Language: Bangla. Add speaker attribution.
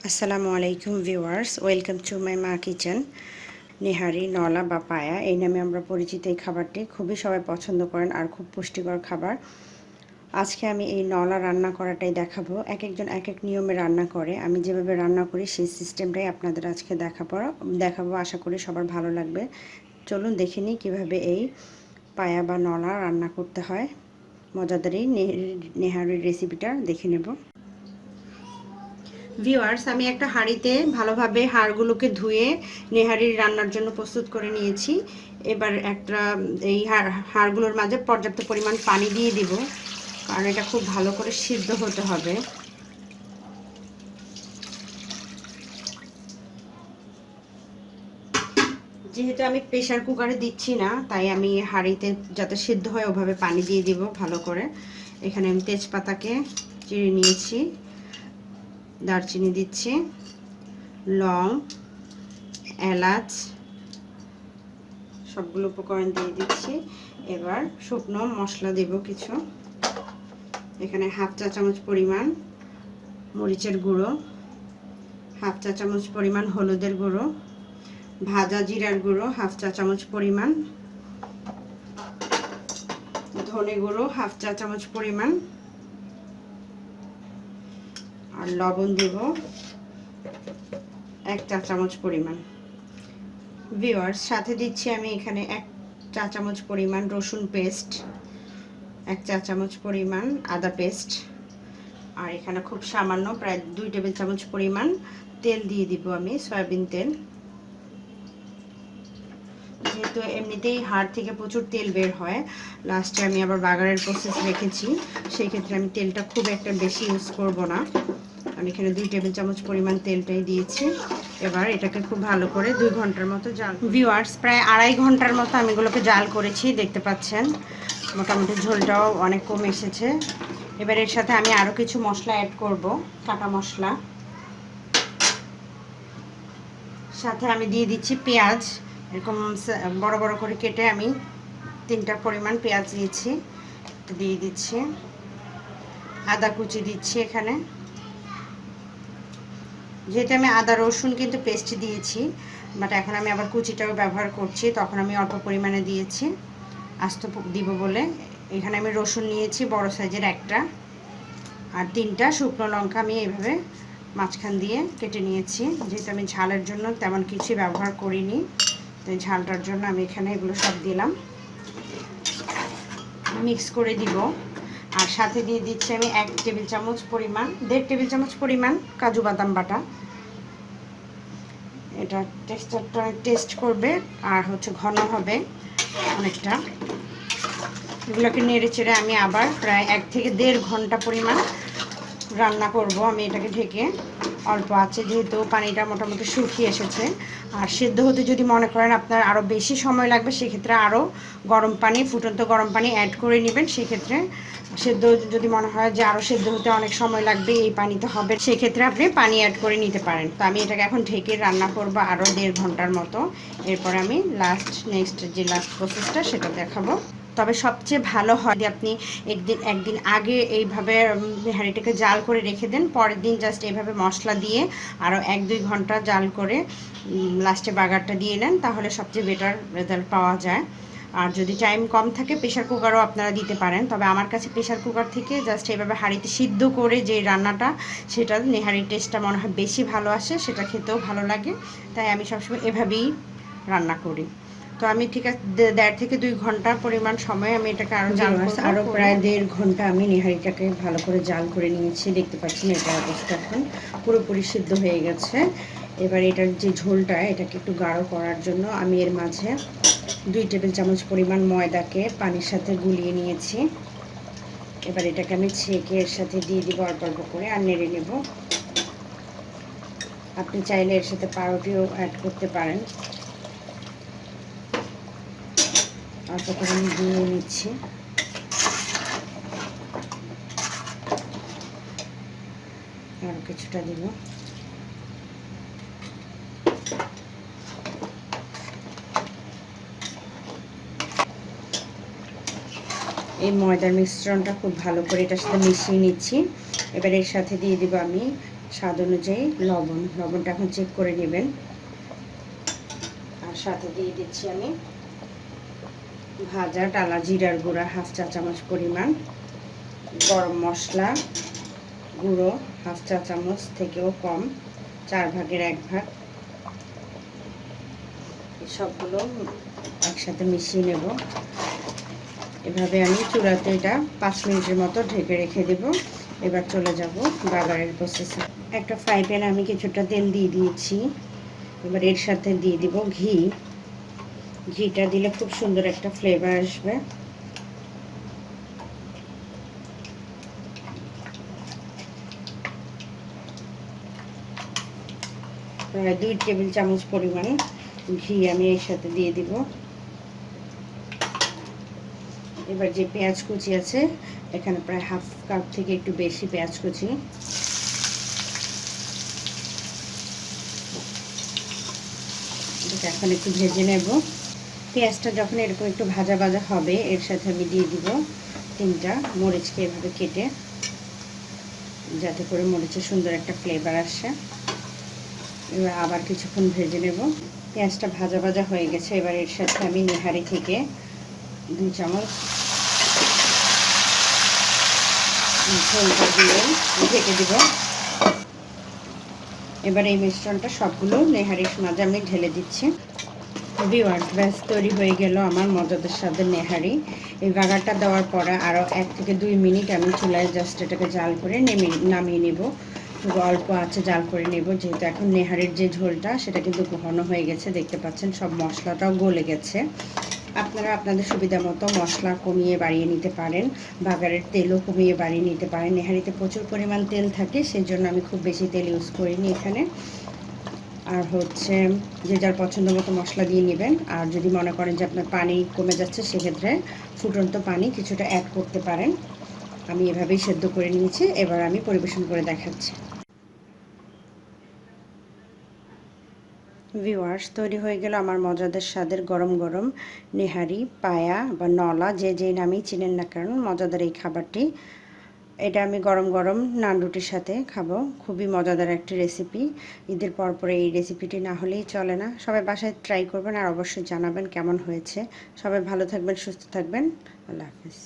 Speaker 1: আসসালামু আলাইকুম ভিউয়ার্স, ওয়েলকাম টু মাই মা কিচেন। নেহারি, নলা বা পায়া এই নামে আমরা পরিচিত এই খাবারটি খুবই সবাই পছন্দ করেন আর খুব পুষ্টিকর খাবার। আজকে আমি এই নলা রান্না করাটাই দেখাবো। এক একজন এক এক নিয়মে রান্না করে, আমি যেভাবে রান্না করি সেই সিস্টেমটাই আপনাদের আজকে দেখাবো। আশা করি সবার ভালো লাগবে। চলুন দেখে নিই কীভাবে এই পায়া বা নলা রান্না করতে হয়। মজাদার এই নেহারির রেসিপিটা দেখে নেব। ভিউয়ার্স, আমি একটা হাঁড়িতে ভালোভাবে হাড়গুলোকে ধুয়ে নেহারির রান্নার জন্য প্রস্তুত করে নিয়েছি। এবার এই হাড়গুলোর মাঝে পর্যাপ্ত পরিমাণ পানি দিয়ে দিব, কারণ এটা খুব ভালো করে সিদ্ধ হতে হবে। যেহেতু আমি প্রেসার কুকারে দিচ্ছি না, তাই আমি হাঁড়িতে যাতে সিদ্ধ হয় ওভাবে পানি দিয়ে দিব ভালো করে। এখানে আমি তেজপাতাকে চিড়ে নিয়েছি, দারচিনি দিচ্ছি, লং, এলাচ, সবগুলো উপকরণ দিয়ে দিচ্ছি। এবার শুকনো মশলা দেব কিছু। এখানে হাফ চা চামচ পরিমাণ মরিচের গুঁড়ো, হাফ চা চামচ পরিমাণ হলুদের গুঁড়ো, ভাজা জিরার গুঁড়ো হাফ চা চামচ পরিমাণ, ধনে গুঁড়ো হাফ চা চামচ পরিমাণ, আর লবণ দেব 1 চা চামচ পরিমাণ। ভিউয়ার্স, সাথে দিচ্ছি আমি এখানে 1 চা চামচ পরিমাণ রসুন পেস্ট, 1 চা চামচ পরিমাণ আদা পেস্ট, আর এখানে খুব সামান্য প্রায় 2 টেবিল চামচ পরিমাণ তেল দিয়ে দিব আমি, সয়াবিন তেল। যেহেতু এমনিতেই হাড় থেকে প্রচুর তেল বের হয়, লাস্টে আমি আবার বাগারের প্রসেস রেখেছি, সেই ক্ষেত্রে আমি তেলটা খুব একটা বেশি ইউজ করব না। আমি এখানে 2 টেবিল চামচ পরিমাণ তেলটাই দিয়েছি। এবার এটাকে খুব ভালো করে 2 ঘন্টার মতো জাল। ভিউয়ার্স, প্রায় 2.5 ঘন্টার মতো আমি এগুলোকে জাল করেছি, দেখতে পাচ্ছেন মোটামুটি ঝোলটাও অনেক কমে এসেছে। এবার এর সাথে আমি আরও কিছু মশলা অ্যাড করব, কাটা মশলা। সাথে আমি দিয়ে দিচ্ছি পেঁয়াজ, এরকম বড় বড় করে কেটে আমি 3টা পরিমাণ পেঁয়াজ দিয়েছি, দিয়ে দিচ্ছি। আদা কুচি দিচ্ছি এখানে, যেহেতু আমি আদা রসুন কিন্তু পেস্ট দিয়েছি, বাট এখন আমি আবার কুচিটাও ব্যবহার করছি, তখন আমি অল্প পরিমাণে দিয়েছি আস্ত দিব বলে। এখানে আমি রসুন নিয়েছি বড় সাইজের একটা, আর 3টা শুকনো লঙ্কা আমি এইভাবে মাঝখান দিয়ে কেটে নিয়েছি। যেহেতু আমি ঝালের জন্য তেমন কিছু ব্যবহার করিনি, তো ঝালটার জন্য আমি এখানে এগুলো সব দিলাম, মিক্স করে দিব। আর সাথে দিয়ে দিচ্ছি আমি 1 টেবিল চামচ পরিমাণ, 1.5 টেবিল চামচ পরিমাণ কাজু বাদাম বাটা। এটা টেক্সচারটা টেস্ট করবে আর ঘন হবে অনেকটা। এগুলোকে নেড়ে চেড়ে আমি আবার প্রায় 1 থেকে 1.5 ঘন্টা পরিমাণ রান্না করব আমি এটাকে ঢেকে, অল্প আছে, যেহেতু পানিটা মোটামুটি শুকিয়ে এসেছে। আর সেদ্ধ হতে যদি মনে করেন আপনার আরও বেশি সময় লাগবে, সেক্ষেত্রে আরও গরম পানি, ফুটন্ত গরম পানি অ্যাড করে নেবেন। সেক্ষেত্রে সেদ্ধ যদি মনে হয় যে আরও সেদ্ধ হতে অনেক সময় লাগবে, এই পানিতে হবে, সেক্ষেত্রে আপনি পানি অ্যাড করে নিতে পারেন। তো আমি এটাকে এখন ঢেকে রান্না করব আরও 1.5 ঘন্টার মতো। এরপর আমি নেক্সট যে লাস্ট প্রসেসটা সেটা দেখাবো। তবে সবচেয়ে ভালো হয় যদি আপনি একদিন আগে এইভাবে হাঁড়িটাকে জাল করে রেখে দেন, পরের দিন জাস্ট এইভাবে মশলা দিয়ে আরও 1-2 ঘন্টা জাল করে লাস্টে বাগারটা দিয়ে নেন, তাহলে সবচেয়ে বেটার রেজাল্ট পাওয়া যায়। আর যদি টাইম কম থাকে প্রেশার কুকারও আপনারা দিতে পারেন, তবে আমার কাছে প্রেশার কুকার থেকে জাস্ট এইভাবে হাঁড়িতে সিদ্ধ করে যে রান্নাটা, সেটা নেহারির টেস্টটা মনে হয় বেশি ভালো আসে, সেটা খেতেও ভালো লাগে, তাই আমি সবসময় এভাবেই রান্না করি। তো আমি ঠিক আছে 1.5 থেকে 2 ঘন্টা পরিমাণ সময় আমি এটাকে আরও প্রায় 1.5 ঘন্টা আমি নেহারিটাকে ভালো করে জাল করে নিয়েছি। দেখতে পাচ্ছেন এটা অবস্থা এখন পুরোপুরি সিদ্ধ হয়ে গেছে। এবার এটার যে ঝোলটা, এটাকে একটু গাঢ় করার জন্য আমি এর মাঝে 2 টেবিল চামচ পরিমাণ ময়দাকে পানির সাথে গুলিয়ে নিয়েছি। এবার এটাকে আমি ছেঁকে এর সাথে দিয়ে দিব অল্প অল্প করে, আর নেড়ে নেব। আপনি চাইলে এর সাথে পাউরুটিও অ্যাড করতে পারেন। অল্প করে আমি দিয়ে নিচ্ছি। আরও কিছুটা দিব। এই ময়দার মিশ্রণটা খুব ভালো করে এটার সাথে মিশিয়ে নিচ্ছি। এবার এর সাথে দিয়ে দিব আমি স্বাদ অনুযায়ী লবণটা এখন চেক করে নেবেন। আর সাথে দিয়ে দিচ্ছি আমি ভাজা টালা জিরার গুঁড়া 1/2 চা চামচ পরিমাণ, গরম মশলা গুঁড়ো 1/2 চা চামচ থেকেও কম, 1/4 ভাগ। সবগুলো একসাথে মিশিয়ে নেব। এভাবে আমি চুলাতে এটা 5 মিনিটের মতো ঢেকে রেখে দেব। এবার চলে যাব বাগারের প্রসেসে। একটা ফ্রাই প্যানে আমি কিছুটা তেল দিয়ে দিয়েছি। এবার এর সাথে দিয়ে দিব ঘি। ঘিটা দিলে খুব সুন্দর একটা ফ্লেভার আসবে। প্রায় 2 টেবিল চামচ পরিমাণ ঘি আমি এর সাথে দিয়ে দিব। এবার যে পেঁয়াজ কুচি আছে, এখানে প্রায় 1/2 কাপ থেকে একটু বেশি পেঁয়াজ কুচি, এখন একটু ভেজে নেব। পেঁয়াজটা যখন এরকম একটু ভাজা ভাজা হবে, এর সাথে আমি দিয়ে দিব 3টা মরিচকে এভাবে কেটে, যাতে করে মরিচের সুন্দর একটা ফ্লেভার আসে। এবার আবার কিছুক্ষণ ভেজে নেব। পেঁয়াজটা ভাজা ভাজা হয়ে গেছে। এবার এর সাথে আমি নেহারি থেকে 2 চামচ ঝোলটা দিয়ে ঢেকে দিব। এবার এই মিশ্রণটা সবগুলো নেহারির মাঝে আমি ঢেলে দিচ্ছি। ভিউয়ার্স, ব্যাস তৈরি হয়ে গেল আমার মজাদার স্বাদের নেহারি। এই বাগারটা দেওয়ার পরে আরও 1 থেকে 2 মিনিট আমি চুলায় জাস্ট এটাকে জাল করে নামিয়ে নেব। খুব অল্প আছে জাল করে নেব, যেহেতু এখন নেহারির যে ঝোলটা সেটা কিন্তু ঘন হয়ে গেছে। দেখতে পাচ্ছেন সব মশলাটাও গলে গেছে। আপনারা আপনাদের সুবিধা মতো মশলা কমিয়ে বাড়িয়ে নিতে পারেন, বাগারের তেলও কমিয়ে বাড়িয়ে নিতে পারেন। নেহারিতে প্রচুর পরিমাণ তেল থাকে, সেই জন্য আমি খুব বেশি তেল ইউজ করিনি এখানে। আর হচ্ছে যে যার পছন্দ মতো মশলা দিয়ে নেবেন। আর যদি মনে করেন যে আপনার পানি কমে যাচ্ছে, সেক্ষেত্রে ফুটন্ত পানি কিছুটা অ্যাড করতে পারেন। আমি এভাবেই সেদ্ধ করে নিয়েছি। এবার আমি পরিবেশন করে দেখাচ্ছি। ভিউয়ার্স, তৈরি হয়ে গেল আমার মজাদার স্বাদের গরম গরম নেহারি, পায়া বা নলা, যে যেই নামেই চিনেন না কেন, মজাদার এই খাবারটি। এটা আমি গরম গরম নান রুটির সাথে খাবো। খুবই মজাদার একটি রেসিপি। ঈদের পরে এই রেসিপিটি না হলেই চলে না। সবাই বাসায় ট্রাই করবেন আর অবশ্যই জানাবেন কেমন হয়েছে। সবাই ভালো থাকবেন, সুস্থ থাকবেন। আল্লাহ হাফিজ।